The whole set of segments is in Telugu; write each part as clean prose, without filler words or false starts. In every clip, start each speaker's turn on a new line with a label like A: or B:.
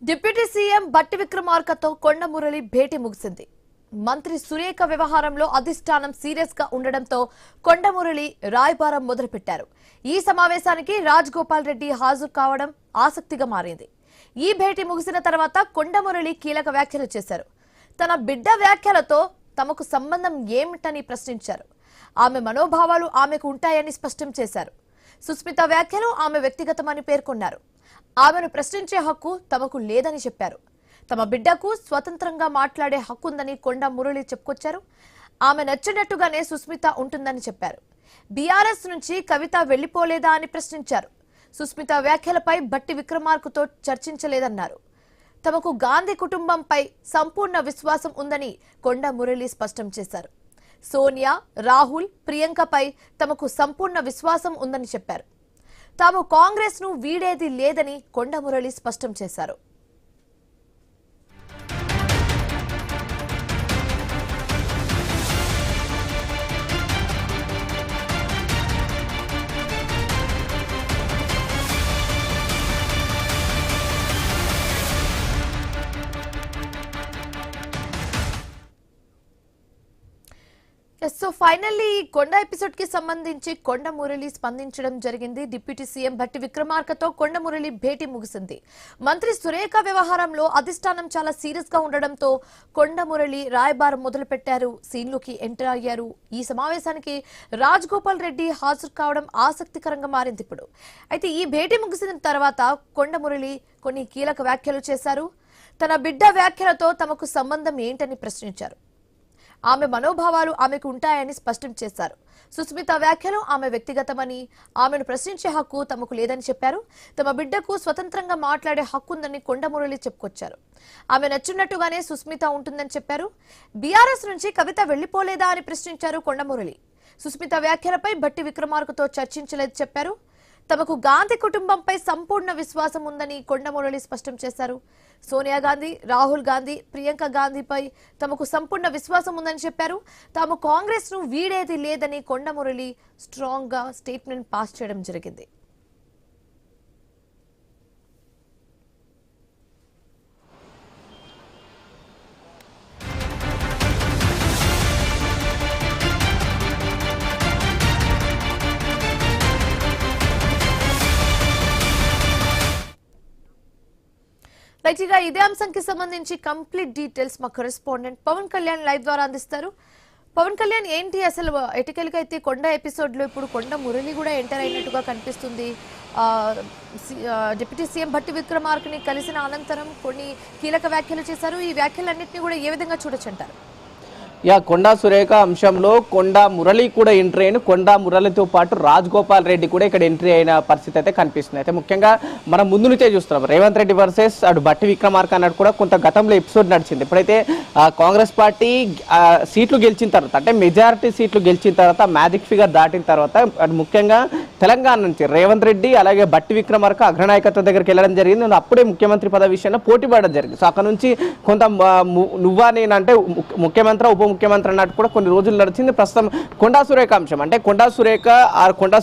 A: డిప్యూటీ సీఎం బట్టి విక్రమార్కతో కొండ మురళి భేటీ ముగిసింది. మంత్రి సురేఖ వ్యవహారంలో అధిష్టానం సీరియస్ గా ఉండడంతో కొండ మురళి రాయబారం మొదలుపెట్టారు. ఈ సమావేశానికి రాజగోపాల్ రెడ్డి హాజరు కావడం ఆసక్తిగా మారింది. ఈ భేటీ ముగిసిన తర్వాత కొండ మురళి కీలక వ్యాఖ్యలు చేశారు. తన బిడ్డ వ్యాఖ్యలతో తమకు సంబంధం ఏమిటని ప్రశ్నించారు. ఆమె మనోభావాలు ఆమెకు ఉంటాయని స్పష్టం చేశారు. సుస్మిత వ్యాఖ్యలు ఆమె వ్యక్తిగతమని పేర్కొన్నారు. ఆమెను ప్రశ్నించే హక్కు తమకు లేదని చెప్పారు. తమ బిడ్డకు స్వతంత్రంగా మాట్లాడే హక్కుందని కొండ మురళి చెప్పుకొచ్చారు. ఆమె నచ్చినట్టుగానే సుస్మిత ఉంటుందని చెప్పారు. బీఆర్ఎస్ నుంచి కవిత వెళ్లిపోలేదా అని ప్రశ్నించారు. సుస్మిత వ్యాఖ్యలపై బట్టి విక్రమార్కతో చర్చించలేదన్నారు. తమకు గాంధీ కుటుంబంపై సంపూర్ణ విశ్వాసం ఉందని కొండ మురళి స్పష్టం చేశారు. సోనియా, రాహుల్, ప్రియాంకపై తమకు సంపూర్ణ విశ్వాసం ఉందని చెప్పారు. తాము కాంగ్రెస్ ను వీడేది లేదని కొండ మురళి స్పష్టం చేశారు. సో ఫైనల్లీ కొండ ఎపిసోడ్ కి సంబంధించి కొండ మురళి స్పందించడం జరిగింది. డిప్యూటీ సీఎం బట్టి విక్రమార్కతో కొండ మురళి భేటీ ముగిసింది. మంత్రి సురేఖ వ్యవహారంలో అధిష్టానం చాలా సీరియస్ గా ఉండడంతో కొండ మురళి రాయబారం మొదలు పెట్టారు. సీన్లోకి ఎంటర్ అయ్యారు. ఈ సమావేశానికి రాజగోపాల్ రెడ్డి హాజరు కావడం ఆసక్తికరంగా మారింది. ఇప్పుడు అయితే ఈ భేటీ ముగిసిన తర్వాత కొండ మురళి కొన్ని కీలక వ్యాఖ్యలు చేశారు. తన బిడ్డ వ్యాఖ్యలతో తమకు సంబంధం ఏంటని ప్రశ్నించారు. ఆమె మనోభావాలు ఆమెకు ఉంటాయని స్పష్టం చేశారు. సుస్మిత వ్యాఖ్యలు ఆమె వ్యక్తిగతమని, ఆమెను ప్రశ్నించే హక్కు తమకు లేదని చెప్పారు. తమ బిడ్డకు స్వతంత్రంగా మాట్లాడే హక్కు ఉందని కొండ మురళి చెప్పుకొచ్చారు. ఆమె నచ్చినట్టుగానే సుస్మిత ఉంటుందని చెప్పారు. బీఆర్ఎస్ నుంచి కవిత వెళ్లిపోలేదా అని ప్రశ్నించారు కొండ మురళి. సుస్మిత వ్యాఖ్యలపై బట్టి విక్రమార్కతో చర్చించలేదు చెప్పారు. తమకు గాంధీ కుటుంబంపై సంపూర్ణ విశ్వాసం ఉందని కొండ మురళి స్పష్టం చేశారు. సోనియా గాంధీ, రాహుల్ గాంధీ, ప్రియాంక గాంధీపై తమకు సంపూర్ణ విశ్వాసం ఉందని చెప్పారు. తాము కాంగ్రెస్ ను వీడేది లేదని కొండ మురళి స్ట్రాంగ్ గా స్టేట్మెంట్ పాస్ చేయడం జరిగింది. రైట్, ఇక ఇదే అంశానికి సంబంధించి కంప్లీట్ డీటెయిల్స్ మా కరెస్పాండెంట్ పవన్ కళ్యాణ్ లైవ్ ద్వారా అందిస్తారు. పవన్ కళ్యాణ్, ఏంటి అసలు ఎటికల్గా అయితే కొండ ఎపిసోడ్ లో ఇప్పుడు కొండ మురళి కూడా ఎంటర్ అయినట్టుగా కనిపిస్తుంది. డిప్యూటీ సీఎం బట్టి విక్రమార్కని కలిసిన అనంతరం కొన్ని కీలక వ్యాఖ్యలు చేశారు. ఈ వ్యాఖ్యలన్నింటినీ కూడా ఏ విధంగా చూడొచ్చంటారు?
B: కొండా సురేఖ అంశంలో కొండా మురళి కూడా ఎంట్రీ అయిన, కొండా మురళితో పాటు రాజగోపాల్ రెడ్డి కూడా ఇక్కడ ఎంట్రీ అయిన పరిస్థితి అయితే కనిపిస్తుంది. అయితే ముఖ్యంగా మనం ముందు నుంచే చూస్తున్నాం రేవంత్ రెడ్డి వర్సెస్ అటు బట్టి విక్రమార్క అన్నట్టు కూడా కొంత గతంలో ఎపిసోడ్ నడిచింది. ఎప్పుడైతే కాంగ్రెస్ పార్టీ సీట్లు గెలిచిన తర్వాత, అంటే మెజారిటీ సీట్లు గెలిచిన తర్వాత, మ్యాజిక్ ఫిగర్ దాటిన తర్వాత, అటు ముఖ్యంగా తెలంగాణ నుంచి రేవంత్ రెడ్డి అలాగే బట్టి విక్రమార్క అగ్రనాయకత్వం దగ్గరికి వెళ్ళడం జరిగింది. నేను అప్పుడే ముఖ్యమంత్రి పదవి విషయంలో పోటీ పడడం జరిగింది. సో అక్కడ నుంచి కొంత నువ్వా నేనంటే ముఖ్యమంత్రి ఉప ముఖ్యమంత్రి అన్నట్టు కూడా కొన్ని రోజులు నడిచింది. ప్రస్తుతం కొండా సురేఖ అంశం, అంటే కొండా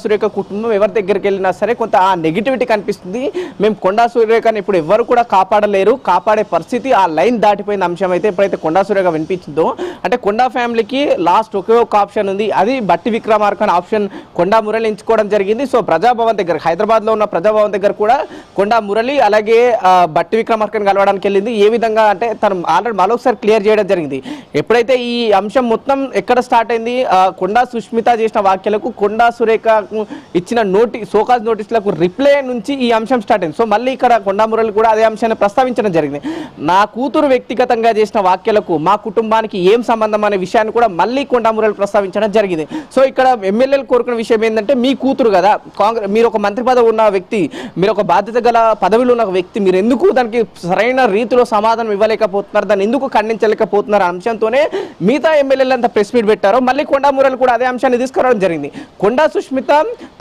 B: సురేఖ కుటుంబం ఎవరి దగ్గరికి వెళ్ళినా సరే కొంత ఆ నెగిటివిటీ కనిపిస్తుంది. మేము కొండా సురేఖని ఇప్పుడు ఎవరు కూడా కాపాడలేరు, కాపాడే పరిస్థితి ఆ లైన్ దాటిపోయిన అంశం అయితే ఎప్పుడైతే కొండా సురేఖ వినిపించిందో, అంటే కొండా ఫ్యామిలీకి లాస్ట్ ఒకే ఒక ఆప్షన్ ఉంది, అది బట్టి విక్రమార్క అనే ఆప్షన్ కొండా మురళి ఎంచుకోవడం జరిగింది. సో ప్రజాభవన్ దగ్గర, హైదరాబాద్ లో ఉన్న ప్రజాభవన్ దగ్గర కూడా కొండా మురళి అలాగే బట్టి విక్రమార్కని కలవడానికి వెళ్ళింది. ఏ విధంగా అంటే తను ఆల్రెడీ మరొకసారి క్లియర్ చేయడం జరిగింది. ఎప్పుడైతే ఈ అంశం మొత్తం ఎక్కడ స్టార్ట్ అయింది, కొండా సుష్మిత చేసిన వ్యాఖ్యలకు కొండా సురేఖ ఇచ్చిన సోకాజ్ నోటీసులకు రిప్లై నుంచి ఈ అంశం స్టార్ట్ అయింది. సో మళ్ళీ ఇక్కడ కొండా మురళి కూడా అదే అంశాన్ని ప్రస్తావించడం జరిగింది. నా కూతురు వ్యక్తిగతంగా చేసిన వ్యాఖ్యలకు మా కుటుంబానికి ఏం సంబంధం అనే విషయాన్ని కూడా మళ్ళీ కొండా మురళి ప్రస్తావించడం జరిగింది. సో ఇక్కడ ఎమ్మెల్యేలు కోరుకున్న విషయం ఏంటంటే, మీ కూతురు కదా, మీరు ఒక మంత్రి పదవి ఉన్న వ్యక్తి, మీరు ఒక బాధ్యత గల పదవిలో ఉన్న వ్యక్తి, మీరు ఎందుకు దానికి సరైన రీతిలో సమాధానం ఇవ్వలేకపోతున్నారు, దాన్ని ఎందుకు ఖండించలేకపోతున్నారు అంశంతోనే మిగతా ఎమ్మెల్యేలు అంతా ప్రెస్ మీట్ పెట్టారో మళ్ళీ కొండా మురళి కూడా అదే అంశాన్ని తీసుకురావడం జరిగింది. కొండా సుష్మిత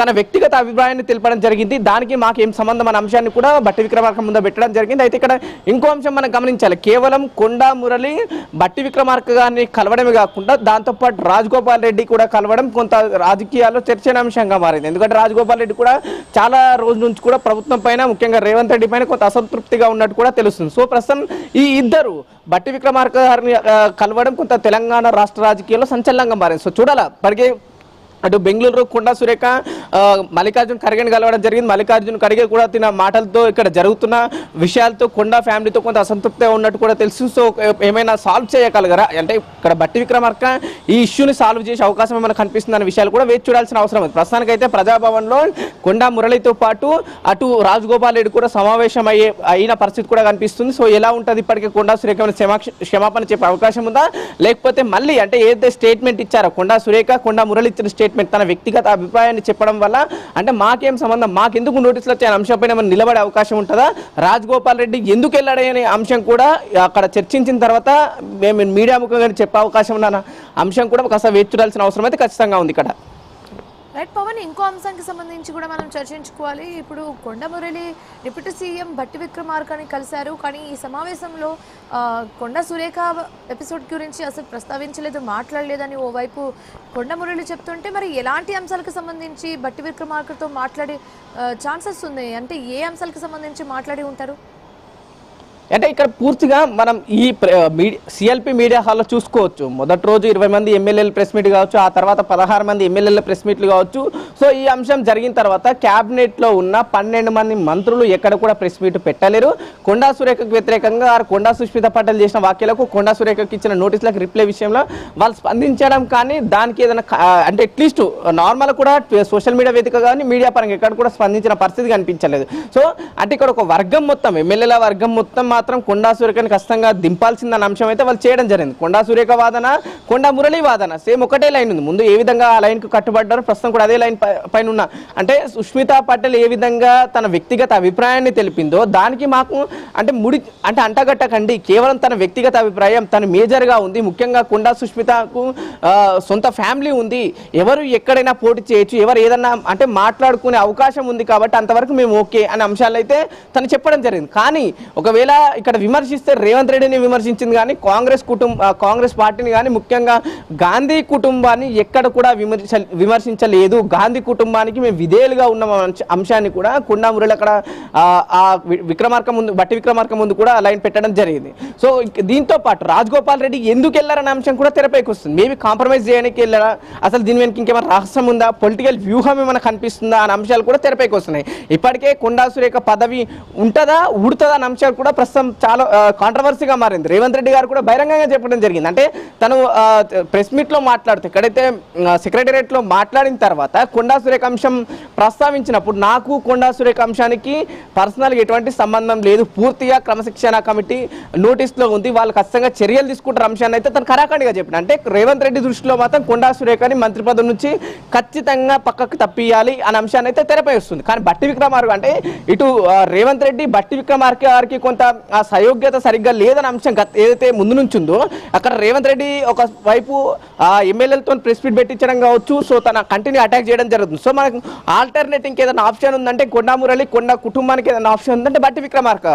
B: తన వ్యక్తిగత అభిప్రాయాన్ని తెలపడం జరిగింది. దానికి మాకేం సంబంధం అనే అంశాన్ని కూడా బట్టి విక్రమార్క ముందు పెట్టడం జరిగింది. అయితే ఇక్కడ ఇంకో అంశం మనం గమనించాలి. కేవలం కొండా మురళి బట్టి విక్రమార్క గారిని కలవడమే కాకుండా దాంతోపాటు రాజగోపాల్ రెడ్డి కూడా కలవడం కొంత రాజకీయాల్లో చర్చనీయాంశంగా మారింది. ఎందుకంటే రాజగోపాల్ రెడ్డి కూడా చాలా రోజుల నుంచి కూడా ప్రభుత్వం పైన, ముఖ్యంగా రేవంత్ రెడ్డి పైన కొంత అసంతృప్తిగా ఉన్నట్టు కూడా తెలుస్తుంది. సో ప్రస్తుతం ఈ ఇద్దరు బట్టి విక్రమార్క గారిని కలవడం కొంత తెలంగాణ రాష్ట్ర రాజకీయాల్లో సంచలనంగా మారింది. సో చూడాలా పరిగే అటు బెంగళూరు కొండా సురేఖ మల్లికార్జున ఖర్గేని కలవడం జరిగింది. మల్లికార్జున ఖర్గే కూడా తిన మాటలతో ఇక్కడ జరుగుతున్న విషయాలతో కొండా ఫ్యామిలీతో కొంత అసంతృప్తిగా ఉన్నట్టు కూడా తెలుసు. సో ఏమైనా సాల్వ్ చేయగలగరా అంటే ఇక్కడ బట్టి విక్రమార్క ఈ ఇష్యూని సాల్వ్ చేసే అవకాశం ఏమైనా కనిపిస్తుంది అనే విషయాలు కూడా వేచి చూడాల్సిన అవసరం ఉంది. ప్రస్తుతానికైతే ప్రజాభవన్లో కొండా మురళితో పాటు అటు రాజగోపాల్ రెడ్డి కూడా సమావేశం అయిన పరిస్థితి కూడా కనిపిస్తుంది. సో ఎలా ఉంటుంది ఇప్పటికే కొండా సురేఖ క్షమాపణ చెప్పే అవకాశం ఉందా, లేకపోతే మళ్ళీ అంటే ఏదైతే స్టేట్మెంట్ ఇచ్చారో కొండా సురేఖ కొండా మురళి ఇచ్చిన స్టేట్మెంట్ తన వ్యక్తిగత అభిప్రాయాన్ని చెప్పడం వల్ల అంటే మాకేం సంబంధం, మాకెందుకు నోటీసులు వచ్చే అంశంపైన మనం నిలబడే అవకాశం ఉంటుందా, రాజగోపాల్ రెడ్డి ఎందుకు వెళ్ళాడనే అంశం కూడా అక్కడ చర్చించిన తర్వాత మేము మీడియా ముఖంగా చెప్పే అవకాశం ఉన్న అంశం కూడా కాస్త వేచి చూడాల్సిన అవసరం అయితే ఖచ్చితంగా ఉంది ఇక్కడ.
A: రైట్ పవన్, ఇంకో అంశానికి సంబంధించి కూడా మనం చర్చించుకోవాలి. ఇప్పుడు కొండా మురళి డిప్యూటీ సీఎం బట్టి విక్రమార్కని కలిశారు, కానీ ఈ సమావేశంలో కొండా సురేఖ ఎపిసోడ్ గురించి అసలు ప్రస్తావించలేదు, మాట్లాడలేదని ఓవైపు కొండా మురళి చెప్తుంటే మరి ఎలాంటి అంశాలకు సంబంధించి బట్టి విక్రమార్కతో మాట్లాడే ఛాన్సెస్ ఉన్నాయి? అంటే ఏ అంశాలకు సంబంధించి మాట్లాడి ఉంటారు?
B: అంటే ఇక్కడ పూర్తిగా మనం ఈ సిఎల్పి మీడియా హాల్లో చూసుకోవచ్చు. మొదటి రోజు 20 మంది ఎమ్మెల్యేల ప్రెస్ మీట్ కావచ్చు, ఆ తర్వాత 16 మంది ఎమ్మెల్యేల ప్రెస్ మీట్లు కావచ్చు. సో ఈ అంశం జరిగిన తర్వాత క్యాబినెట్లో ఉన్న 12 మంది మంత్రులు ఎక్కడ కూడా ప్రెస్ మీట్ పెట్టలేరు. కొండా సురేఖకు వ్యతిరేకంగా కొండా సుష్మిత పటేల్ చేసిన వ్యాఖ్యలకు, కొండా సురేఖకు ఇచ్చిన నోటీసులకు రిప్లై విషయంలో వాళ్ళు స్పందించడం కానీ దానికి ఏదైనా అంటే అట్లీస్ట్ నార్మల్ కూడా సోషల్ మీడియా వేదిక కానీ మీడియా పరంగా ఎక్కడ కూడా స్పందించిన పరిస్థితి కనిపించలేదు. సో అంటే ఇక్కడ ఒక వర్గం మొత్తం ఎమ్మెల్యేల వర్గం మొత్తం మాత్రం కొండా సురేఖని ఖచ్చితంగా దింపాల్సిందన్న అంశం అయితే వాళ్ళు చేయడం జరిగింది. కొండా సురేఖ వాదన, కొండా మురళి వాదన సేమ్ ఒకటే లైన్ ఉంది. ముందు ఏ విధంగా ఆ లైన్కు కట్టుబడ్డారు, ప్రస్తుతం కూడా అదే లైన్ పైన ఉన్న అంటే సుష్మిత పటేల్ ఏ విధంగా తన వ్యక్తిగత అభిప్రాయాన్ని తెలిపిందో దానికి మాకు అంటే అంటే అంటగట్టకండి. కేవలం తన వ్యక్తిగత అభిప్రాయం తను మేజర్గా ఉంది. ముఖ్యంగా కొండా సుష్మితకు సొంత ఫ్యామిలీ ఉంది, ఎవరు ఎక్కడైనా పోటీ చేయొచ్చు, ఎవరు ఏదన్నా అంటే మాట్లాడుకునే అవకాశం ఉంది కాబట్టి అంతవరకు మేము ఓకే అనే అంశాలు అయితే తను చెప్పడం జరిగింది. కానీ ఒకవేళ ఇక్కడ విమర్శిస్తే రేవంత్ రెడ్డిని విమర్శించింది కానీ కాంగ్రెస్ పార్టీని కానీ ముఖ్యంగా గాంధీ కుటుంబాన్ని ఎక్కడ కూడా విమర్శించలేదు. గాంధీ కుటుంబానికి మేము విధేయులుగా ఉన్న అంశాన్ని కూడా కొండా మురళి అక్కడ బట్టి విక్రమార్క ముందు కూడా లైన్ పెట్టడం జరిగింది. సో దీంతో పాటు రాజగోపాల్ రెడ్డి ఎందుకు వెళ్ళారనే అంశం కూడా తెరపైకి వస్తుంది. మేబీ కాంప్రమైజ్ చేయడానికి వెళ్ళారా, అసలు దీని వెనక ఇంకేమైనా రహస్యం ఉందా, పొలిటికల్ వ్యూహం ఏమైనా కనిపిస్తుందా అనే అంశాలు కూడా తెరపైకి వస్తున్నాయి. ఇప్పటికే కొండా సురేఖ పదవి ఉంటుందా ఉడుతుందా అనే అంశాలు కూడా ప్రస్తుతం చాలా కాంట్రవర్సీగా మారింది. రేవంత్ రెడ్డి గారు కూడా బహిరంగంగా చెప్పడం జరిగింది. అంటే తను ప్రెస్ మీట్లో మాట్లాడుతూ ఎక్కడైతే సెక్రటేరియట్లో మాట్లాడిన తర్వాత కొండా సురేఖ అంశం ప్రస్తావించినప్పుడు నాకు కొండా సురేఖ అంశానికి పర్సనల్గా ఎటువంటి సంబంధం లేదు, పూర్తిగా క్రమశిక్షణ కమిటీ నోటీస్లో ఉంది, వాళ్ళు ఖచ్చితంగా చర్యలు తీసుకుంటారు అంశాన్ని అయితే తను ఖరాఖండిగా చెప్పిన. అంటే రేవంత్ రెడ్డి దృష్టిలో మాత్రం కొండా సురేఖని మంత్రి పదవి నుంచి ఖచ్చితంగా పక్కకు తప్పియాలి అనే అంశాన్ని అయితే తెరపై వస్తుంది. కానీ బట్టి విక్రమార్క అంటే ఇటు రేవంత్ రెడ్డి బట్టి విక్రమార్క గారికి కొంత ఆ సయోగ్యత సరిగ్గా లేదన్న అంశం ఏదైతే ముందు నుంచి ఉందో అక్కడ రేవంత్ రెడ్డి ఒక వైపు ఎమ్మెల్యేలతో ప్రెస్ మీట్ పెట్టించడం కావచ్చు, సో తన కంటిన్యూ అటాక్ చేయడం జరుగుతుంది. సో మనకు ఆల్టర్నేట్ ఇంకేదైనా ఆప్షన్ ఉందంటే కొండా మురళి కొండా కుటుంబానికి ఏదైనా ఆప్షన్ ఉందంటే బట్టి విక్రమార్క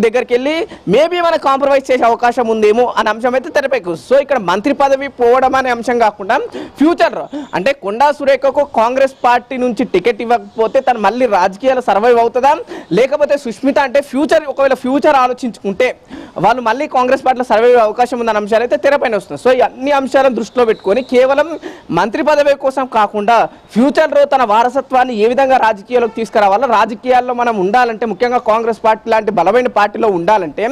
B: దగ్గరికి వెళ్ళి మేబీ మనకు కాంప్రమైజ్ చేసే అవకాశం ఉందేమో అనే అంశం అయితే తెరపైకి. సో ఇక్కడ మంత్రి పదవి పోవడం అనే అంశం కాకుండా ఫ్యూచర్ అంటే కొండా సురేఖకు కాంగ్రెస్ పార్టీ నుంచి టికెట్ ఇవ్వకపోతే తను మళ్ళీ రాజకీయాలు సర్వైవ్ అవుతుందా, లేకపోతే సుష్మిత అంటే ఒకవేళ ఫ్యూచర్ ఆలోచించుకుంటే వాళ్ళు మళ్ళీ కాంగ్రెస్ పార్టీలో సర్వైవ్ అవకాశం ఉందన్న అంశాలు అయితే తెరపైన వస్తుంది. సో ఈ అన్ని అంశాలను దృష్టిలో పెట్టుకొని కేవలం మంత్రి పదవి కోసం కాకుండా ఫ్యూచర్లో తన వారసత్వాన్ని ఏ విధంగా రాజకీయాల్లోకి తీసుకురావాలో, రాజకీయాల్లో మనం ఉండాలంటే ముఖ్యంగా కాంగ్రెస్ పార్టీ లాంటి బలమైన పార్టీలో ఉండాలంటే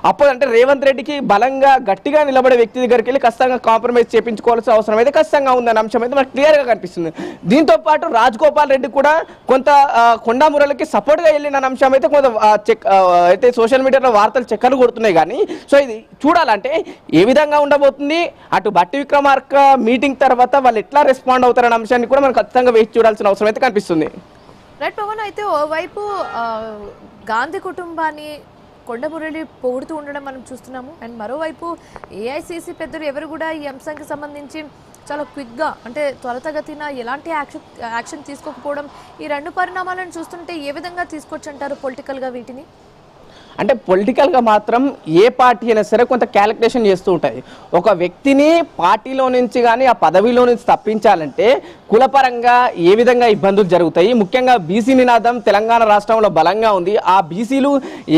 B: అప్పుడు అంటే రేవంత్ రెడ్డికి బలంగా గట్టిగా నిలబడే వ్యక్తి దగ్గరికి వెళ్ళి ఖచ్చితంగా కాంప్రమైజ్ చేయించుకోవాల్సిన అవసరం అయితే ఖచ్చితంగా ఉందన్న అంశం అయితే మనకు క్లియర్గా కనిపిస్తుంది. దీంతో పాటు రాజగోపాల్ రెడ్డి కూడా కొంత కొండా మురళికి సపోర్ట్గా వెళ్ళిన అంశం అయితే కొంత అయితే సోషల్ మీడియాలో వార్తలు చక్కర్లు కొడుతున్నాయి. కానీ సో ఇది చూడాలంటే ఏ విధంగా ఉండబోతుంది, అటు బట్టి విక్రమార్క మీటింగ్ తర్వాత వాళ్ళు ఎట్లా రెస్పాండ్ అవుతారనే అంశాన్ని కూడా మనం ఖచ్చితంగా వేచి చూడాల్సిన అవసరం అయితే కనిపిస్తుంది.
A: రైట్ పవన్, అయితే ఓవైపు గాంధీ కుటుంబాన్ని కొండ మురళి పొగుడుతూ ఉండడం మనం చూస్తున్నాము. అండ్ మరోవైపు ఏఐసిసి పెద్దలు ఎవరు కూడా ఈ అంశానికి సంబంధించి చాలా క్విక్గా అంటే త్వరితగతిన ఎలాంటి యాక్షన్ తీసుకోకపోవడం, ఈ రెండు పరిణామాలను చూస్తుంటే ఏ విధంగా తీసుకోవచ్చు అంటారు పొలిటికల్గా వీటిని?
B: అంటే పొలిటికల్గా మాత్రం ఏ పార్టీ అయినా సరే కొంత క్యాలిక్యులేషన్ చేస్తూ ఉంటుంది. ఒక వ్యక్తిని పార్టీలో నుంచి కానీ ఆ పదవిలో నుంచి తప్పించాలంటే కులపరంగా ఏ విధంగా ఇబ్బందులు జరుగుతాయి, ముఖ్యంగా బీసీ నినాదం తెలంగాణ రాష్ట్రంలో బలంగా ఉంది. ఆ బీసీలు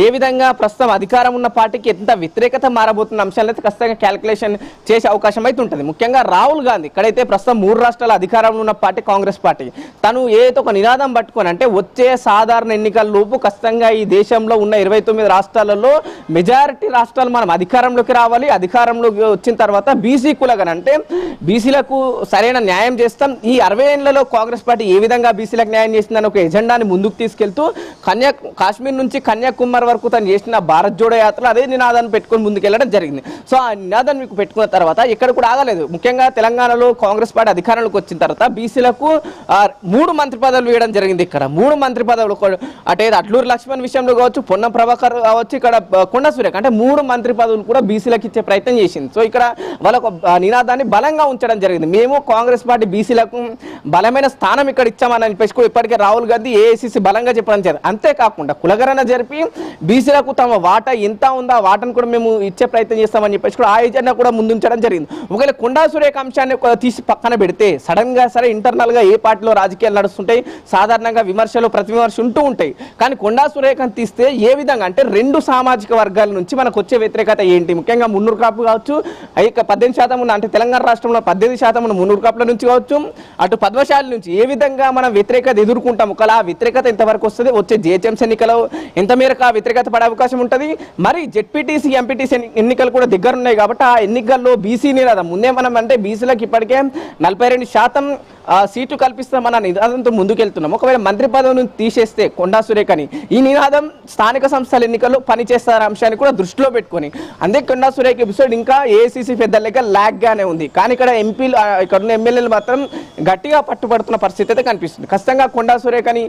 B: ఏ విధంగా ప్రస్తుతం అధికారం ఉన్న పార్టీకి ఎంత వ్యతిరేకత మారబోతున్న అంశాలను అయితే ఖచ్చితంగా క్యాలిక్యులేషన్ చేసే అవకాశం అయితే ఉంటుంది. ముఖ్యంగా రాహుల్ గాంధీ ఇక్కడైతే ప్రస్తుతం 3 రాష్ట్రాల అధికారంలో ఉన్న పార్టీ కాంగ్రెస్ పార్టీ, తను ఏదైతే ఒక నినాదం పట్టుకొని అంటే వచ్చే సాధారణ ఎన్నికల లోపు ఖచ్చితంగా ఈ దేశంలో ఉన్న 29 రాష్ట్రాలలో మెజారిటీ రాష్ట్రాలు మనం అధికారంలోకి రావాలి, అధికారంలోకి వచ్చిన తర్వాత బీసీ కులగన అంటే బీసీలకు సరైన న్యాయం చేస్తాం. ఈ 60 ఏళ్లలో కాంగ్రెస్ పార్టీ ఏ విధంగా బీసీలకు న్యాయం చేసిందని ఒక ఎజెండాని ముందుకు తీసుకెళ్తూ కాశ్మీర్ నుంచి కన్యాకుమారి వరకు తను చేసిన భారత్ జోడో యాత్రలో అదే నినాదాన్ని పెట్టుకొని ముందుకెళ్లడం జరిగింది. సో ఆ నినాదాన్ని మీకు పెట్టుకున్న తర్వాత ఇక్కడ కూడా ఆగలేదు. ముఖ్యంగా తెలంగాణలో కాంగ్రెస్ పార్టీ అధికారంలోకి వచ్చిన తర్వాత బీసీలకు 3 మంత్రి పదవులు వేయడం జరిగింది. ఇక్కడ 3 మంత్రి పదవులు అంటే అట్లూరు లక్ష్మణ్ విషయంలో కావచ్చు, పొన్నం ప్రభాకర్ కావచ్చు, ఇక్కడ కొండ సురేఖ అంటే 3 మంత్రి పదవులు కూడా బీసీలకు ఇచ్చే ప్రయత్నం చేసింది. సో ఇక్కడ వాళ్ళకు నినాదాన్ని బలంగా ఉంచడం జరిగింది. మేము కాంగ్రెస్ పార్టీ బీసీలకు బలమైన స్థానం ఇక్కడ ఇచ్చామని చెప్పేసి ఇప్పటికే రాహుల్ గాంధీ ఏఐసిసి బలంగా చెప్పడం జరిగింది. అంతేకాకుండా కులగణన జరిపి బీసీలకు తమ వాటా ఎంత ఉందో ఆ వాటాను కూడా మేము ఇచ్చే ప్రయత్నం చేస్తామని చెప్పేసి కూడా ఆ ఎజెండా కూడా ముందుంచడం జరిగింది. ఒకవేళ కొండా సురేఖ అంశాన్ని తీసి పక్కన పెడితే సడన్ గా సరే ఇంటర్నల్ గా ఏ పార్టీలో రాజకీయాలు నడుస్తుంటాయి, సాధారణంగా విమర్శలు ప్రతి విమర్శ ఉంటూ ఉంటాయి. కానీ కొండా సురేఖను తీస్తే ఏ విధంగా అంటే 2 సామాజిక వర్గాల నుంచి మనకు వచ్చే వ్యతిరేకత ఏంటి, ముఖ్యంగా మున్నూరు కాపు కావచ్చు, 18% ఉన్న అంటే తెలంగాణ రాష్ట్రంలో 18% ఉన్న మున్నూరు కాపుల నుంచి కావచ్చు, అటు పద్మశాలి నుంచి ఏ విధంగా మనం వ్యతిరేకత ఎదుర్కొంటాం, ఒకలా ఆ వ్యతిరేకత ఎంతవరకు వస్తుంది, వచ్చే జిహెచ్ఎంసీ ఎన్నికలు ఎంత మేరకు ఆ వ్యతిరేకత పడే అవకాశం ఉంటుంది, మరి జెడ్పీటీసీ ఎంపీటీసీ ఎన్నికలు కూడా దగ్గర ఉన్నాయి కాబట్టి ఆ ఎన్నికల్లో బీసీ నినాదం ముందే మనం అంటే బీసీలకు ఇప్పటికే 42% సీట్లు కల్పిస్తామన్న నినాదంతో ముందుకెళ్తున్నాం. ఒకవేళ మంత్రి పదవిని తీసేస్తే కొండా సురేఖని ఈ నినాదం స్థానిక సంస్థల ఎన్నికల్లో పనిచేస్తారనే అంశాన్ని కూడా దృష్టిలో పెట్టుకొని అందుకే కొండా సురేఖ ఎపిసోడ్ ఇంకా ఏఐసిసి పెద్దల లెక్క ల్యాగ్గానే ఉంది. కానీ ఇక్కడ ఎంపీలు ఇక్కడ ఉన్న ఎమ్మెల్యేలు మాత్రం గట్టిగా పట్టుబడుతున్న పరిస్థితి అయితే కనిపిస్తుంది. ఖచ్చితంగా కొండా సురేఖని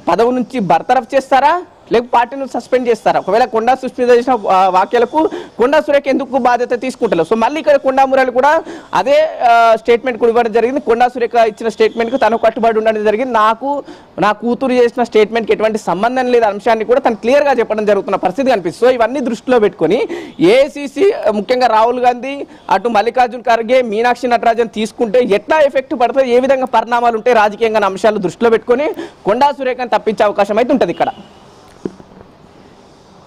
B: పదవి నుంచి బర్తరఫ్ చేస్తారా లేకపోతే పార్టీని సస్పెండ్ చేస్తారా? ఒకవేళ కొండా సుష్మిత చేసిన వ్యాఖ్యలకు కొండా సురేఖ ఎందుకు బాధ్యత తీసుకుంటారు? సో మళ్ళీ ఇక్కడ కొండా మురళి కూడా అదే స్టేట్మెంట్ కూడా ఇవ్వడం జరిగింది. కొండా సురేఖ ఇచ్చిన స్టేట్మెంట్కి తను కట్టుబడి ఉండడం జరిగింది. నా కూతురు చేసిన స్టేట్మెంట్కి ఎటువంటి సంబంధం లేదు అంశాన్ని కూడా తను క్లియర్గా చెప్పడం జరుగుతున్న పరిస్థితి కనిపిస్తుంది. సో ఇవన్నీ దృష్టిలో పెట్టుకొని ఏఐసిసి ముఖ్యంగా రాహుల్ గాంధీ, అటు మల్లికార్జున్ ఖర్గే, మీనాక్షి నటరాజన్ తీసుకుంటే ఎట్లా ఎఫెక్ట్ పడుతుంది, ఏ విధంగా పరిణామాలు ఉంటాయి రాజకీయంగా అంశాలు దృష్టిలో పెట్టుకొని కొండా సురేఖను తప్పించే అవకాశం అయితే ఉంటుంది ఇక్కడ.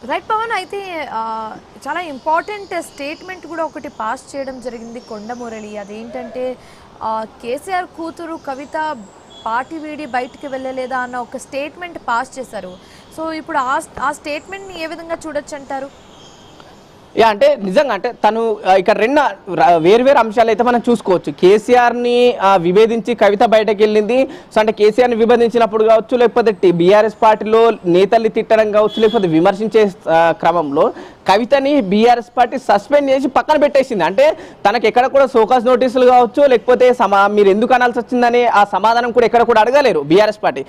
A: రైట్ పవన్, అయితే చాలా ఇంపార్టెంట్ స్టేట్మెంట్ కూడా ఒకటి పాస్ చేయడం జరిగింది కొండ మురళి. అదేంటంటే కేసీఆర్ కూతురు కవిత పార్టీ వీడి బయటికి వెళ్ళలేదా అన్న ఒక స్టేట్మెంట్ పాస్ చేశారు. సో ఇప్పుడు ఆ స్టేట్మెంట్ని ఏ విధంగా చూడొచ్చు అంటారు?
B: అంటే నిజంగా అంటే తను ఇక్కడ 2 వేరు అంశాలు అయితే మనం చూసుకోవచ్చు. కేసీఆర్ని విభేదించి కవిత బయటకు వెళ్ళింది. సో అంటే కేసీఆర్ని విభేదించినప్పుడు కావచ్చు, లేకపోతే బీఆర్ఎస్ పార్టీలో నేతల్ని తిట్టడం కావచ్చు, లేకపోతే విమర్శించే క్రమంలో కవితని బీఆర్ఎస్ పార్టీ సస్పెండ్ చేసి పక్కన పెట్టేసింది. అంటే తనకు ఎక్కడ కూడా సోకాస్ నోటీసులు కావచ్చు, లేకపోతే మీరు ఎందుకు అనాల్సి వచ్చిందని ఆ సమాధానం కూడా ఎక్కడ కూడా అడగలేరు బీఆర్ఎస్ పార్టీ.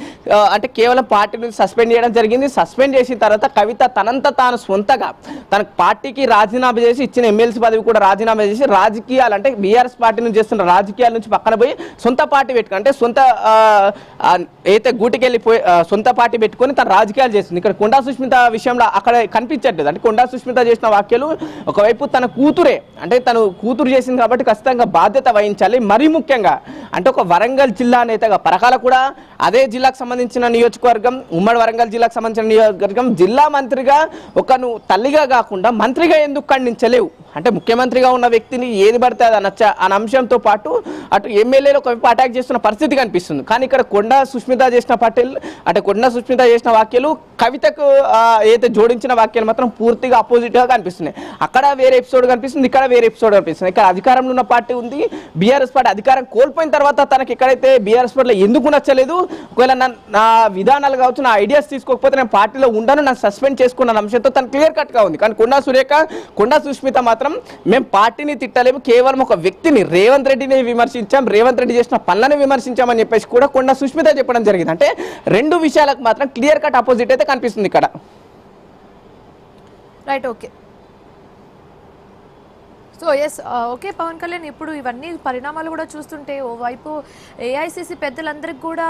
B: అంటే కేవలం పార్టీ నుంచి సస్పెండ్ చేయడం జరిగింది. సస్పెండ్ చేసిన తర్వాత కవిత తనంతా తాను సొంతగా తన పార్టీకి రాజీనామా చేసి ఇచ్చిన ఎమ్మెల్సీ పదవి కూడా రాజీనామా చేసి రాజకీయాలు అంటే బీఆర్ఎస్ పార్టీ నుంచి చేస్తున్న రాజకీయాల నుంచి పక్కన పోయి సొంత పార్టీ పెట్టుకుని అంటే సొంత అయితే గూటికెళ్ళిపోయి సొంత పార్టీ పెట్టుకొని తన రాజకీయాలు చేస్తుంది. ఇక్కడ కొండా సుష్మిత విషయంలో అక్కడ కనిపించట్లేదు. అంటే కొండా సుష్మిత చేసిన వ్యాఖ్యలు ఒకవైపు తన కూతురే అంటే తను కూతురు చేసింది కాబట్టి ఖచ్చితంగా బాధ్యత వహించాలి. మరీ ముఖ్యంగా అంటే ఒక వరంగల్ జిల్లా నేతగా పరకాల కూడా అదే జిల్లాకు సంబంధించిన నియోజకవర్గం, ఉమ్మడి వరంగల్ జిల్లాకు సంబంధించిన నియోజకవర్గం, జిల్లా మంత్రిగా ఒక నువ్వు తల్లిగా కాకుండా మంత్రిగా ఎందుకు ఖండించలేవు? అంటే ముఖ్యమంత్రిగా ఉన్న వ్యక్తిని ఏది పడితే అది అనొచ్చా అనే అంశంతో పాటు అటు ఎమ్మెల్యేలు ఒకవైపు అటాక్ చేస్తున్న పరిస్థితి కనిపిస్తుంది. కానీ ఇక్కడ కొండా సుష్మిత చేసిన కొండా సుష్మిత చేసిన వ్యాఖ్యలు కవితకు ఏదైతే జోడించిన వ్యాఖ్యలు మాత్రం పూర్తిగా అపోజిట్గా కనిపిస్తున్నాయి. అక్కడ వేరే ఎపిసోడ్ కనిపిస్తుంది, ఇక్కడ వేరే ఎపిసోడ్ కనిపిస్తుంది. ఇక్కడ అధికారంలో ఉన్న పార్టీ ఉంది, బీఆర్ఎస్ పార్టీ అధికారం కోల్పోయిన తర్వాత తనకి ఎక్కడైతే బీఆర్ఎస్ పార్టీలో ఎందుకు నచ్చలేదు, ఒకవేళ నా విధానాలు కావచ్చు, నా ఐడియాస్ తీసుకోకపోతే నేను పార్టీలో ఉండను, నన్ను సస్పెండ్ చేసుకున్న అంశంతో తను క్లియర్ కట్గా ఉంది. కానీ కొండా సుష్మిత మాత్రం మేము పార్టీని తిట్టలేము, కేవలం ఒక వ్యక్తిని రేవంత్ రెడ్డిని విమర్శించాం, రేవంత్ రెడ్డి చేసిన పనులను విమర్శించామని చెప్పేసి కూడా కొండా సుష్మిత చెప్పడం జరిగింది. అంటే 2 విషయాలకు మాత్రం క్లియర్ కట్ అపోజిట్ అయితే కనిపిస్తుంది ఇక్కడ.
A: Right. Okay. So yes, okay Pawan Kalyan, ఇప్పుడు ఇవన్నీ పరిణామాలు కూడా చూస్తుంటే ఓవైపు ఏఐసిసి పెద్దలందరికీ కూడా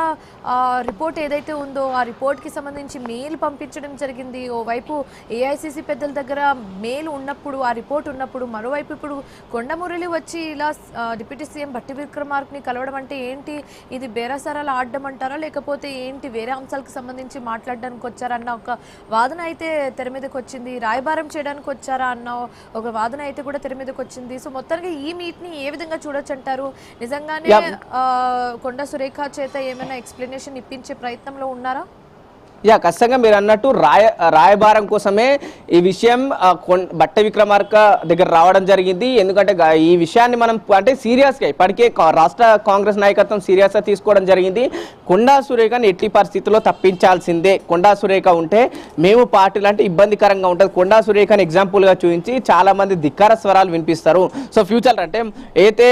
A: రిపోర్ట్ ఏదైతే ఉందో ఆ రిపోర్ట్కి సంబంధించి మెయిల్ పంపించడం జరిగింది. ఓవైపు ఏఐసిసి పెద్దల దగ్గర మెయిల్ ఉన్నప్పుడు, ఆ రిపోర్ట్ ఉన్నప్పుడు, మరోవైపు ఇప్పుడు కొండమురళి వచ్చి ఇలా డిప్యూటీ సీఎం భట్టి విక్రమార్కని కలవడం అంటే ఏంటి, ఇది బేరసారాలు ఆడడం అంటారా, లేకపోతే ఏంటి వేరే అంశాలకు సంబంధించి మాట్లాడడానికి వచ్చారన్న ఒక వాదన అయితే తెర మీదకి వచ్చింది. రాయబారం చేయడానికి వచ్చారా అన్న ఒక వాదన అయితే కూడా తెర మీదకి వచ్చింది. సో మొత్తానికి ఈ మీట్ ని ఏ విధంగా చూడొచ్చు అంటారు? నిజంగానే కొండా సురేఖ చేత ఏమైనా ఎక్స్ప్లెనేషన్ ఇప్పించే ప్రయత్నంలో ఉన్నారా?
B: ఖచ్చితంగా మీరు అన్నట్టు రాయబారం కోసమే ఈ విషయం భట్టి విక్రమార్క దగ్గర రావడం జరిగింది. ఎందుకంటే ఈ విషయాన్ని మనం అంటే సీరియస్గా ఇప్పటికే రాష్ట్ర కాంగ్రెస్ నాయకత్వం సీరియస్గా తీసుకోవడం జరిగింది. కొండా సురేఖని ఎట్టి పరిస్థితుల్లో తప్పించాల్సిందే. కొండా సురేఖ ఉంటే మేము పార్టీలు అంటే ఇబ్బందికరంగా ఉంటుంది. కొండా సురేఖని ఎగ్జాంపుల్గా చూపించి చాలా మంది ధిక్కార స్వరాలు వినిపిస్తారు. సో ఫ్యూచర్ అంటే అయితే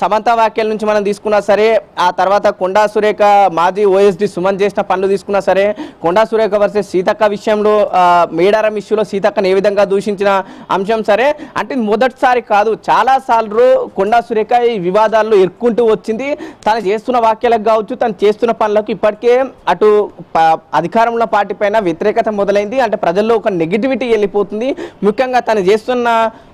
B: సమంత వ్యాఖ్యల నుంచి మనం తీసుకున్నా సరే, ఆ తర్వాత కొండా సురేఖ మాజీ ఓఎస్డి సుమన్ చేసిన పనులు తీసుకున్నా సరే, కొండా సురేఖ వర్సెస్ సీతక్క విషయంలో మేడారం ఇష్యూలో సీతక్కను ఏ విధంగా దూషించిన అంశం సరే, అంటే మొదటిసారి కాదు, చాలా సార్లు కొండా సురేఖ ఈ వివాదాల్లో ఇరుక్కుంటూ వచ్చింది. తను చేస్తున్న వ్యాఖ్యలకు కావచ్చు, తను చేస్తున్న పనులకు ఇప్పటికే అటు అధికారంలో పార్టీ పైన వ్యతిరేకత మొదలైంది. అంటే ప్రజల్లో ఒక నెగిటివిటీ వెళ్ళిపోతుంది. ముఖ్యంగా తను చేస్తున్న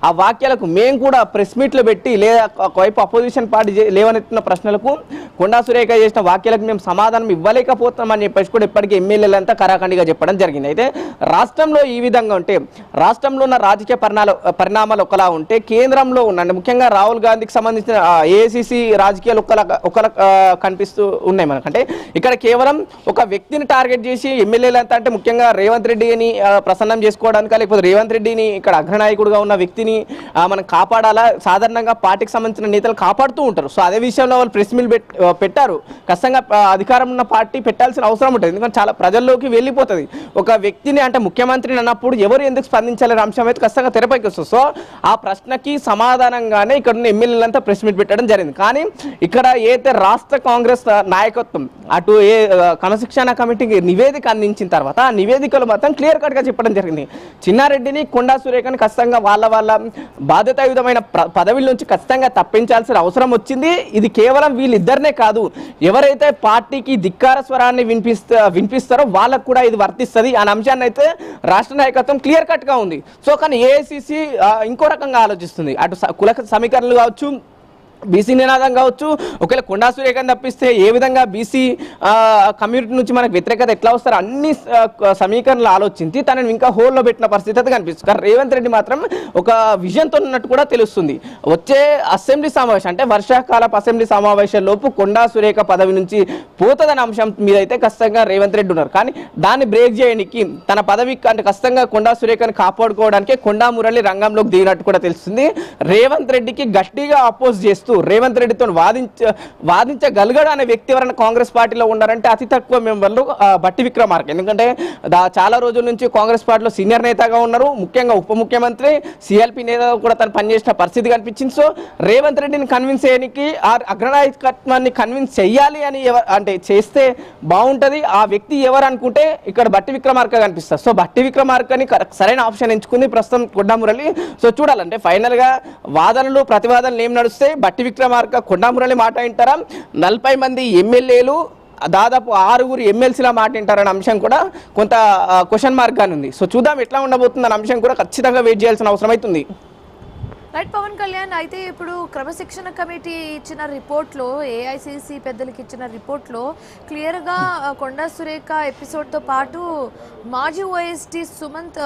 B: ఆ వ్యాఖ్యలకు మేము కూడా ప్రెస్ మీట్లు పెట్టి, లేదా ఒకవైపు అపోజిషన్ పార్టీ లేవనెత్తున్న ప్రశ్నలకు కొండా సురేఖ చేసిన వ్యాఖ్యలకు మేము సమాధానం ఇవ్వలేకపోతున్నామని చెప్పేసి కూడా ఇప్పటికీ ఎమ్మెల్యేలంతా కరాఖండిగా చెప్పడం జరిగింది. అయితే రాష్ట్రంలో ఈ విధంగా ఉంటే, రాష్ట్రంలో ఉన్న రాజకీయ పరిణామాలు ఒకలా ఉంటే, కేంద్రంలో ఉన్న ముఖ్యంగా రాహుల్ గాంధీకి సంబంధించిన ఏఐసిసి రాజకీయాలు ఒకలా కనిపిస్తూ ఉన్నాయి మనకంటే. ఇక్కడ కేవలం ఒక వ్యక్తిని టార్గెట్ చేసి ఎమ్మెల్యేలంతా అంటే ముఖ్యంగా రేవంత్ రెడ్డిని ప్రసన్నం చేసుకోవడానికి, లేకపోతే రేవంత్ రెడ్డిని ఇక్కడ అగ్రనాయకుడుగా ఉన్న వ్యక్తిని మనం కాపాడాలా, సాధారణంగా పార్టీకి సంబంధించిన నేతలు కాపాడుతూ ఉంటారు. సో అదే విషయంలో వాళ్ళు ప్రెస్ మీట్ పెట్టారు. ఖచ్చితంగా అధికారం ఉన్న పార్టీ పెట్టాల్సిన అవసరం ఉంటుంది. ఎందుకంటే చాలా ప్రజల్లోకి వెళ్ళిపోతుంది. ఒక వ్యక్తిని అంటే ముఖ్యమంత్రిని అన్నప్పుడు ఎవరు ఎందుకు స్పందించాలనే అంశం అయితే ఖచ్చితంగా తెరపైకి వస్తుంది. సో ఆ ప్రశ్నకి సమాధానంగానే ఇక్కడ ఉన్న ఎమ్మెల్యేలంతా ప్రెస్ మీట్ పెట్టడం జరిగింది. కానీ ఇక్కడ ఏదైతే రాష్ట్ర కాంగ్రెస్ నాయకత్వం అటు క్రమశిక్షణ కమిటీకి నివేదిక అందించిన తర్వాత ఆ నివేదికలు మాత్రం క్లియర్ కట్ గా చెప్పడం జరిగింది. చిన్నారెడ్డిని, కొండా సురేఖని ఖచ్చితంగా వాళ్ళ బాధ్యతాయుతమైన పదవుల నుంచి ఖచ్చితంగా తప్పించాల్సిన అవసరం వచ్చింది. ఇది కేవలం వీళ్ళిద్దరినే కాదు, ఎవరైతే పార్టీకి ధిక్కార స్వరాన్ని వినిపిస్తారో వాళ్ళకు కూడా ఇది వర్తిస్తుంది అనే అంశాన్ని అయితే రాష్ట్ర నాయకత్వం క్లియర్ కట్ గా ఉంది. సో కానీ ఏఐసిసి ఇంకో రకంగా ఆలోచిస్తుంది. అటు కుల సమీకరణలు కావచ్చు, బీసీ నినాదం కావచ్చు, ఒకవేళ కొండా సురేఖని తప్పిస్తే ఏ విధంగా బీసీ కమ్యూనిటీ నుంచి మనకు వ్యతిరేకత ఎట్లా వస్తారో అన్ని సమీకరణలు ఆలోచించి తనని ఇంకా హోల్లో పెట్టిన పరిస్థితి అయితే కనిపిస్తుంది. కానీ రేవంత్ రెడ్డి మాత్రం ఒక విజన్తో ఉన్నట్టు కూడా తెలుస్తుంది. వచ్చే అసెంబ్లీ సమావేశం అంటే వర్షాకాలపు అసెంబ్లీ సమావేశాల్లోపు కొండా సురేఖ పదవి నుంచి పోతుందనే అంశం మీద అయితే ఖచ్చితంగా రేవంత్ రెడ్డి ఉన్నారు. కానీ దాన్ని బ్రేక్ చేయడానికి తన పదవి అంటే ఖచ్చితంగా కొండా సురేఖని కాపాడుకోవడానికి కొండా మురళి రంగంలోకి దిగినట్టు కూడా తెలుస్తుంది. రేవంత్ రెడ్డికి గట్టిగా అపోజ్ చేస్తూ రేవంత్ రెడ్డితో వాదించగలగడు అనే వ్యక్తి ఎవరైనా కాంగ్రెస్ పార్టీలో ఉన్నారంటే అతి తక్కువ మెంబర్లు భట్టి విక్రమార్క. ఎందుకంటే చాలా రోజుల నుంచి కాంగ్రెస్ పార్టీలో సీనియర్ నేతగా ఉన్నారు. ముఖ్యంగా ఉప ముఖ్యమంత్రి, సిఎల్పి నేత కూడా తను పనిచేసిన పరిస్థితి కనిపించింది. సో రేవంత్ రెడ్డిని కన్విన్స్ చేయడానికి, ఆ అగ్రనాయకత్వాన్ని కన్విన్స్ చెయ్యాలి అని అంటే చేస్తే బాగుంటుంది. ఆ వ్యక్తి ఎవరు అనుకుంటే ఇక్కడ భట్టి విక్రమార్క కనిపిస్తారు. సో భట్టి విక్రమార్కని సరైన ఆప్షన్ ఎంచుకుంది ప్రస్తుతం కొండా మురళి. సో చూడాలంటే ఫైనల్ గా వాదనలు ప్రతివాదనలు ఏం నడుస్తాయి, భట్టి విక్రమార్క కొండా మురళి మాట వింటారా, 40 మంది ఎమ్మెల్యేలు దాదాపు 6 ఎమ్మెల్సీల మాట వింటారనే అంశం కూడా కొంత క్వశ్చన్ మార్క్ గానే ఉంది. సో చూద్దాం ఎట్లా ఉండబోతుంది అనే అంశం కూడా ఖచ్చితంగా వెయిట్ చేయాల్సిన అవసరం అవుతుంది.
A: రైట్ పవన్ కళ్యాణ్, అయితే ఇప్పుడు క్రమశిక్షణ కమిటీ ఇచ్చిన రిపోర్ట్లో, ఏఐసిసి పెద్దలకి ఇచ్చిన రిపోర్ట్లో క్లియర్గా కొండా సురేఖ ఎపిసోడ్తో పాటు మాజీ ఓఎస్టీ సుమంత్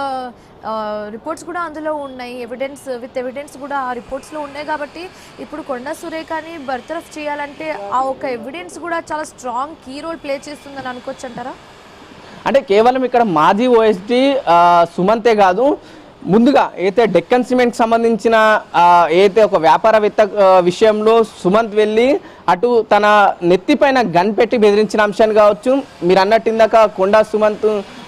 A: రిపోర్ట్స్ కూడా అందులో ఉన్నాయి. ఎవిడెన్స్ కూడా ఆ రిపోర్ట్స్లో ఉన్నాయి. కాబట్టి ఇప్పుడు కొండా సురేఖని బర్తరఫ్ చేయాలంటే ఆ ఒక ఎవిడెన్స్ కూడా చాలా స్ట్రాంగ్ కీ రోల్ ప్లే చేస్తుందని అనుకోవచ్చు అంటారా?
B: అంటే కేవలం ఇక్కడ మాజీ ఓఎస్టీ సుమంతే కాదు, ముందుగా అయితే డెక్కన్ సిమెంట్కి సంబంధించిన ఏదైతే ఒక వ్యాపారవేత్త విషయంలో సుమంత్ వెళ్ళి అటు తన నెత్తిపైన గన్ పెట్టి బెదిరించిన అంశాన్ని కావచ్చు, మీరు అన్నట్టు ఇందాక కొండా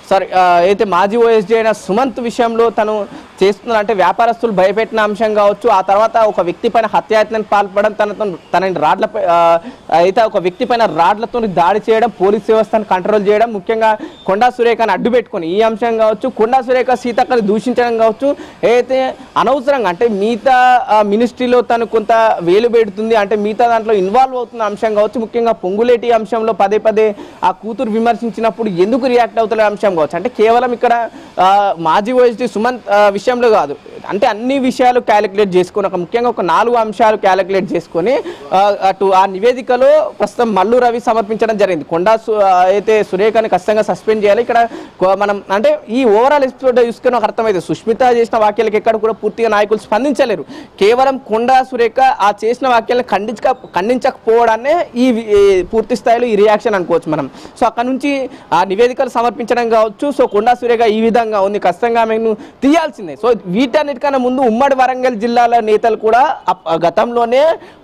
B: సారీ అయితే మాజీ ఓఎస్డీ అయిన సుమంత్ విషయంలో తను చేస్తున్నారు అంటే వ్యాపారస్తులు భయపెట్టిన అంశం కావచ్చు, ఆ తర్వాత ఒక వ్యక్తి పైన హత్యాయత్నానికి పాల్పడడం, తనని రాడ్లపై అయితే ఒక వ్యక్తి పైన రాడ్లతో దాడి చేయడం, పోలీస్ వ్యవస్థను కంట్రోల్ చేయడం, ముఖ్యంగా కొండా సురేఖను అడ్డు పెట్టుకొని ఈ అంశం కావచ్చు, కొండా సురేఖ సీతక్కని దూషించడం కావచ్చు, అయితే అనవసరంగా అంటే మిగతా మినిస్ట్రీలో తను కొంత వేలు పెడుతుంది అంటే మిగతా దాంట్లో ఇన్వాల్వ్ అవుతున్న అంశం కావచ్చు, ముఖ్యంగా పొంగులేటి అంశంలో పదే పదే ఆ కూతురు విమర్శించినప్పుడు ఎందుకు రియాక్ట్ అవుతున్న అంశం కావచ్చు. అంటే కేవలం ఇక్కడ మాజీ ఓఎస్డీ సుమంత్ విషయంలో కాదు, అంటే అన్ని విషయాలు క్యాలిక్యులేట్ చేసుకొని ముఖ్యంగా ఒక 4 అంశాలు క్యాలిక్యులేట్ చేసుకొని అటు ఆ నివేదికలో ప్రస్తుతం మల్లు రవి సమర్పించడం జరిగింది. కొండా అయితే సురేఖని ఖచ్చితంగా సస్పెండ్ చేయాలి. ఇక్కడ మనం అంటే ఈ ఓవరాల్ ఎపిసోడ్ చూసుకొని ఒక అర్థమైతే సుష్మిత చేసిన వ్యాఖ్యలకు ఎక్కడ కూడా పూర్తిగా నాయకులు స్పందించలేరు. కేవలం కొండా సురేఖ ఆ చేసిన వ్యాఖ్యలను ఖండించకపోవడాన్నే ఈ పూర్తి స్థాయిలో ఈ రియాక్షన్ అనుకోవచ్చు మనం. సో అక్కడ నుంచి ఆ నివేదికలు సమర్పించడం కావచ్చు. సో కొండా సురేఖ ఈ విధంగా ఉంది, ఖచ్చితంగా ఆమెను తీయాల్సిందే. సో వీటన్నిటికన్నా ముందు ఉమ్మడి వరంగల్ జిల్లాల నేతలు కూడా గతంలోనే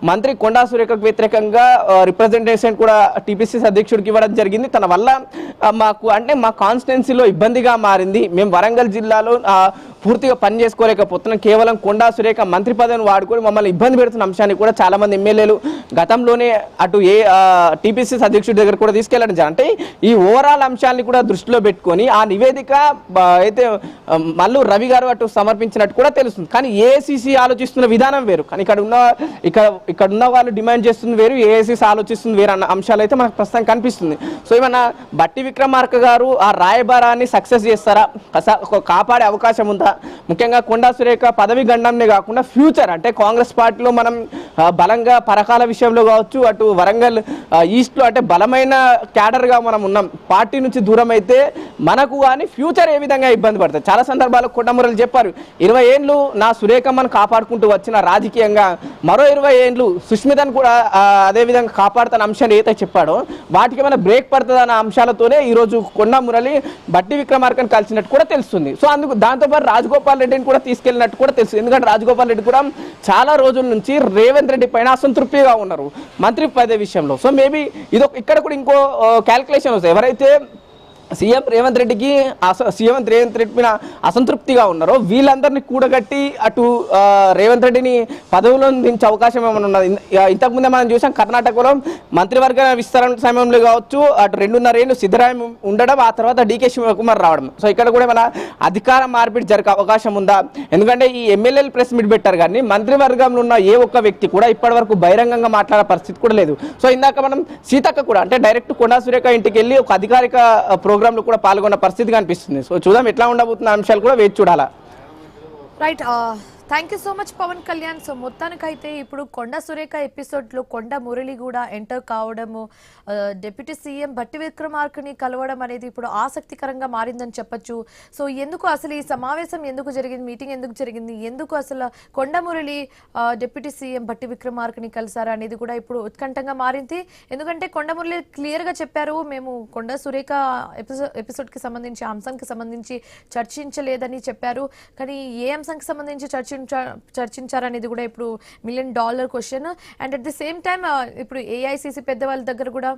B: మంత్రి కొండా సురేఖకు వ్యతిరేకంగా రిప్రజెంటేషన్ కూడా టీపీసీసీ అధ్యక్షుడికి ఇవ్వడం జరిగింది. తన వల్ల మాకు అంటే మా కాన్స్టిట్యున్సీలో ఇబ్బందిగా మారింది, మేము వరంగల్ జిల్లాలో పూర్తిగా పని చేసుకోలేకపోతున్నాం, కేవలం కొండా సురేఖ మంత్రి పదవిని వాడుకొని మమ్మల్ని ఇబ్బంది పెడుతున్న అంశాన్ని కూడా చాలా మంది ఎమ్మెల్యేలు గతంలోనే అటు టీపీసీసీ అధ్యక్షుడి దగ్గర కూడా తీసుకెళ్లడం జరిగింది. అంటే ఈ ఓవరాల్ అంశాన్ని కూడా దృష్టిలో పెట్టుకొని ఆ నివేదిక అయితే మల్లు రవి గారు అటు సమర్పించినట్టు కూడా తెలుస్తుంది. కానీ ఏఐసీసీ ఆలోచిస్తున్న విధానం వేరు, కానీ ఇక్కడ ఉన్న వాళ్ళు డిమాండ్ చేస్తుంది వేరు, ఏఐసీసీ ఆలోచిస్తుంది వేరు అన్న అంశాలు అయితే మనకు ప్రస్తుతం కనిపిస్తుంది. సో ఏమన్నా బట్టి విక్రమార్క గారు ఆ రాయబారాన్ని సక్సెస్ చేస్తారా, కాపాడే అవకాశం ఉందా? ముఖ్యంగా కొండా సురేఖ పదవి గండంనే కాకుండా ఫ్యూచర్ అంటే కాంగ్రెస్ పార్టీలో మనం బలంగా పరకాల విషయంలో కావచ్చు, అటు వరంగల్ ఈస్ట్లో అంటే బలమైన క్యాడర్గా మనం ఉన్నాం, పార్టీ నుంచి దూరం అయితే మనకు కానీ ఫ్యూచర్ ఏ విధంగా ఇబ్బంది పడుతుంది. చాలా సందర్భాల్లో కొండమురళి చెప్పారు, 20 ఏళ్ళు నా సురేఖమ్మను కాపాడుకుంటూ వచ్చిన రాజకీయంగా మరో 20 ఏళ్ళు సుష్మితను కూడా అదేవిధంగా కాపాడుతున్న అంశాన్ని ఏదైతే చెప్పాడో వాటికి ఏమైనా బ్రేక్ పడుతుందన్న అంశాలతోనే ఈరోజు కొండమురళి బట్టి విక్రమార్కను కలిసినట్టు కూడా తెలుస్తుంది. సో అందుకు దాంతోపాటు రాజగోపాల్ రెడ్డిని కూడా తీసుకెళ్ళినట్టు కూడా తెలుసు. ఎందుకంటే రాజగోపాల్ రెడ్డి కూడా చాలా రోజుల నుంచి రేవంత్ రెడ్డి పైన అసంతృప్తిగా ఉన్నారు మంత్రి పదవి విషయంలో. సో మేబీ ఇక్కడ కూడా ఇంకో క్యాల్కులేషన్ వస్తుంది, ఎవరైతే సీఎం రేవంత్ రెడ్డి పైన అసంతృప్తిగా ఉన్నారో వీళ్ళందరినీ కూడగట్టి అటు రేవంత్ రెడ్డిని పదవిలో దించే అవకాశం ఏమైనా ఉన్నది. ఇంతకుముందే మనం చూసాం కర్ణాటకలో మంత్రివర్గ విస్తరణ సమయంలో కావచ్చు, అటు 2.5 ఏళ్ళు సిద్ధరామయ్య ఉండడం, ఆ తర్వాత డీకే శివకుమార్ రావడం. సో ఇక్కడ కూడా మన అధికార మార్పిడి జరిగే అవకాశం ఉందా? ఎందుకంటే ఈ ఎమ్మెల్యేలు ప్రెస్ మీట్ పెట్టారు కానీ మంత్రివర్గంలో ఉన్న ఏ ఒక్క వ్యక్తి కూడా ఇప్పటి వరకు బహిరంగంగా మాట్లాడే పరిస్థితి కూడా లేదు. సో ఇందాక మనం సీతక్క కూడా అంటే డైరెక్ట్ కొండా సురేఖ ఇంటికి వెళ్ళి ఒక అధికారిక ప్రోగ్రాంలో కూడా పాల్గొన్న పరిస్థితి కనిపిస్తుంది. సో చూద్దాం ఎట్లా ఉండబోతున్న అంశాలు కూడా వేచి చూడాలా.
A: Right, thank you so much Pawan Kalyan. So మొత్తానికైతే ఇప్పుడు కొండా సురేఖ ఎపిసోడ్లో కొండా మురళి కూడా ఎంటర్ కావడము, డిప్యూటీ సీఎం బట్టి విక్రమార్కని కలవడం అనేది ఇప్పుడు ఆసక్తికరంగా మారిందని చెప్పొచ్చు. సో ఎందుకు అసలు ఈ సమావేశం ఎందుకు జరిగింది, మీటింగ్ ఎందుకు జరిగింది, ఎందుకు అసలు కొండా మురళి డిప్యూటీ సీఎం బట్టి విక్రమార్కని కలిసారా అనేది కూడా ఇప్పుడు ఉత్కంఠంగా మారింది. ఎందుకంటే కొండా మురళి క్లియర్గా చెప్పారు, మేము కొండా సురేఖ ఎపిసోడ్కి సంబంధించి అంశానికి సంబంధించి చర్చించలేదని చెప్పారు. కానీ ఏ అంశానికి సంబంధించి చర్చించారనేది కూడా ఇప్పుడు $1 million question. And at the same time ఇప్పుడు ఏఐసిసి పెద్దవాళ్ళ దగ్గర కూడా